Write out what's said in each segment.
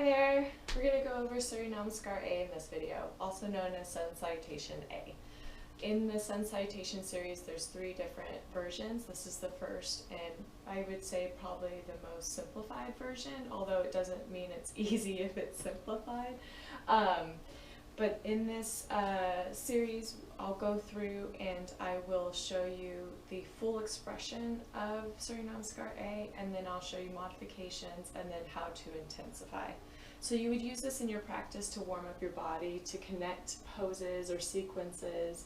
Hi there! We're going to go over Surya Namaskar A in this video, also known as Salutation A. In the Salutation series, there's 3 different versions. This is the first, and I would say probably the most simplified version, although it doesn't mean it's easy if it's simplified. But in this series, I'll go through and I will show you the full expression of Surya Namaskar A, and then I'll show you modifications and then how to intensify. So you would use this in your practice to warm up your body, to connect poses or sequences,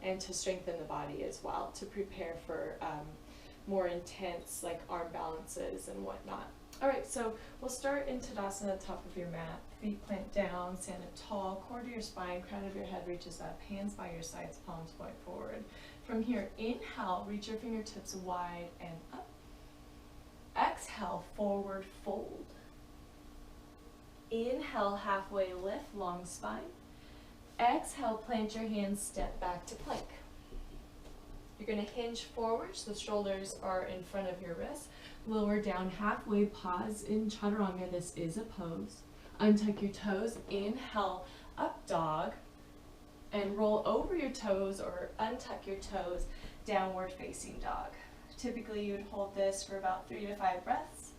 and to strengthen the body as well, to prepare for more intense like arm balances and whatnot. Alright, so we'll start in Tadasana at the top of your mat. Feet plant down, stand up tall, core to your spine, crown of your head reaches up, hands by your sides, palms point forward. From here, inhale, reach your fingertips wide and up. Exhale, forward fold. Inhale, halfway lift, long spine. Exhale, plant your hands, step back to plank. You're going to hinge forward, so the shoulders are in front of your wrists. Lower down halfway, pause in Chaturanga. This is a pose. Untuck your toes, inhale, up dog, and roll over your toes or untuck your toes, downward facing dog. Typically you would hold this for about 3 to 5 breaths.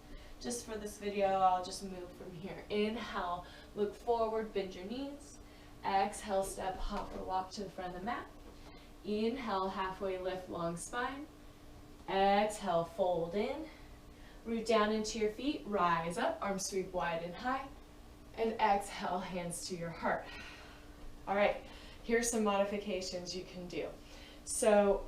Just for this video, I'll just move from here. Inhale, look forward, bend your knees. Exhale, step, hop, or walk to the front of the mat. Inhale, halfway lift, long spine. Exhale, fold in. Root down into your feet, rise up, arms sweep wide and high. And exhale, hands to your heart. All right, here's some modifications you can do. So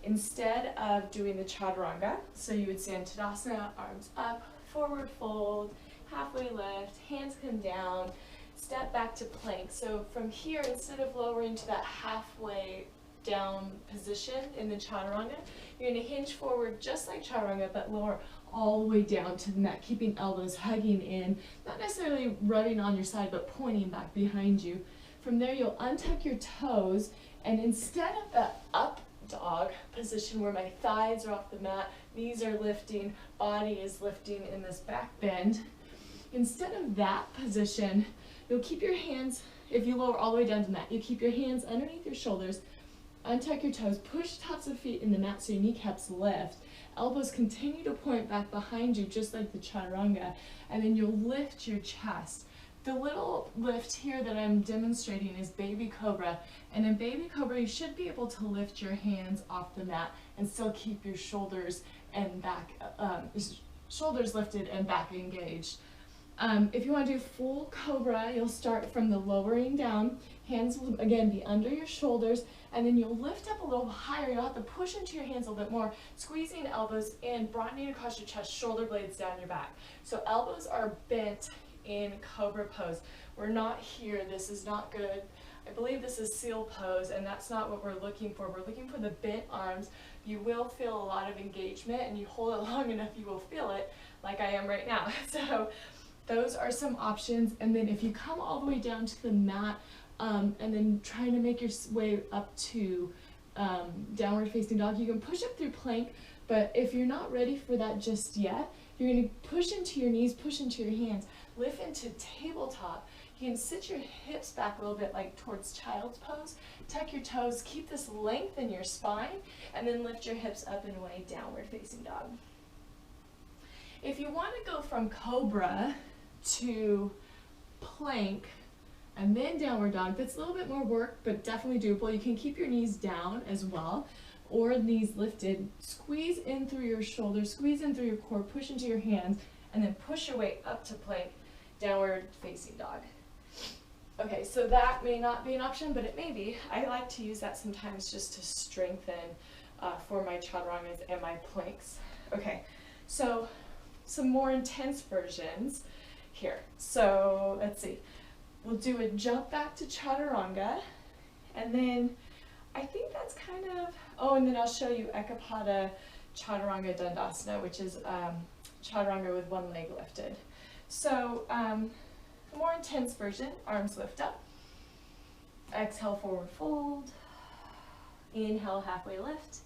instead of doing the Chaturanga, so you would stand Tadasana, arms up, forward fold, halfway lift, hands come down, step back to plank. So from here, instead of lowering to that halfway down position in the Chaturanga, you're going to hinge forward just like Chaturanga, but lower all the way down to the mat, keeping elbows hugging in, not necessarily rubbing on your side, but pointing back behind you. From there, you'll untuck your toes, and instead of the up dog position where my thighs are off the mat, knees are lifting, body is lifting in this back bend, instead of that position, you'll keep your hands, if you lower all the way down to the mat, you keep your hands underneath your shoulders, untuck your toes, push tops of feet in the mat so your kneecaps lift. Elbows continue to point back behind you just like the Chaturanga, and then you'll lift your chest. The little lift here that I'm demonstrating is Baby Cobra, and in Baby Cobra you should be able to lift your hands off the mat and still keep your shoulders and back, shoulders lifted and back engaged. If you want to do full Cobra, you'll start from the lowering down. Hands will again be under your shoulders, and then you'll lift up a little higher. You'll have to push into your hands a little bit more, squeezing elbows in, broadening across your chest, shoulder blades down your back. So elbows are bent in Cobra pose. We're not here. This is not good. I believe this is seal pose, and that's not what we're looking for. We're looking for the bent arms. You will feel a lot of engagement, and you hold it long enough, you will feel it, like I am right now. So those are some options. And then if you come all the way down to the mat, and then trying to make your way up to downward facing dog, you can push up through plank, but if you're not ready for that just yet, you're going to push into your knees, push into your hands, lift into tabletop. You can sit your hips back a little bit like towards child's pose, tuck your toes, keep this length in your spine, and then lift your hips up and away, downward facing dog. If you want to go from Cobra to plank and then downward dog, that's a little bit more work, but definitely doable. You can keep your knees down as well, or knees lifted. Squeeze in through your shoulders, squeeze in through your core, push into your hands, and then push your way up to plank, downward facing dog. Okay, so that may not be an option, but it may be. I like to use that sometimes just to strengthen for my Chaturangas and my planks. Okay, so some more intense versions here. So let's see. We'll do a jump back to Chaturanga, and then I think that's kind of, oh, and then I'll show you Ekapada Chaturanga Dandasana, which is Chaturanga with one leg lifted. So a more intense version, arms lift up, exhale, forward fold, inhale, halfway lift,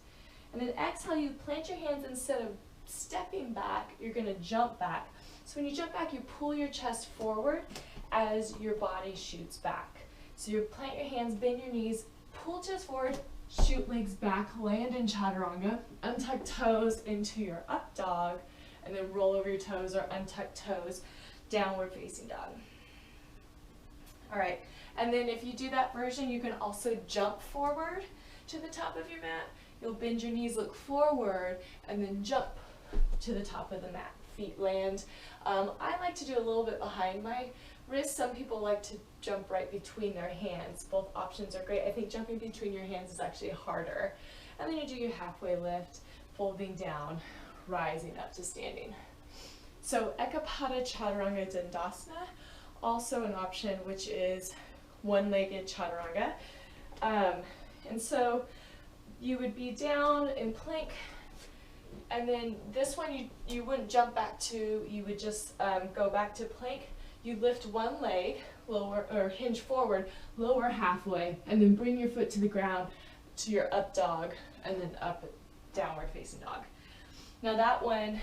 and then exhale, you plant your hands. Instead of stepping back, you're going to jump back. So when you jump back, you pull your chest forward as your body shoots back. So you plant your hands, bend your knees, pull chest forward, shoot legs back, land in chaturanga, untuck toes into your up dog, and then roll over your toes or untuck toes, downward facing dog. All right, and then if you do that version, you can also jump forward to the top of your mat. You'll bend your knees, look forward, and then jump to the top of the mat. Feet land. I like to do a little bit behind my wrist. Some people like to jump right between their hands. Both options are great. I think jumping between your hands is actually harder. And then you do your halfway lift, folding down, rising up to standing. So Ekapada Chaturanga Dandasana, also an option, which is one-legged chaturanga. And so you would be down in plank, and then this one you wouldn't jump back to, you would just go back to plank. You lift one leg, lower, or hinge forward, lower halfway, and then bring your foot to the ground to your up dog, and then up downward facing dog. Now that one,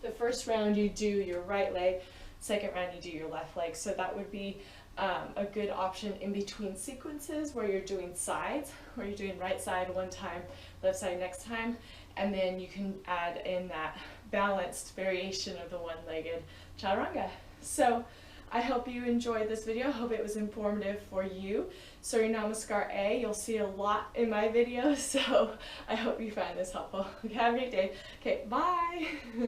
the first round you do your right leg, second round you do your left leg. So that would be a good option in between sequences where you're doing sides, where you're doing right side one time, left side next time, and then you can add in that balanced variation of the one-legged chaturanga. So I hope you enjoyed this video. I hope it was informative for you. Surya Namaskar A, you'll see a lot in my videos, so I hope you find this helpful. Have a great day. Okay, bye.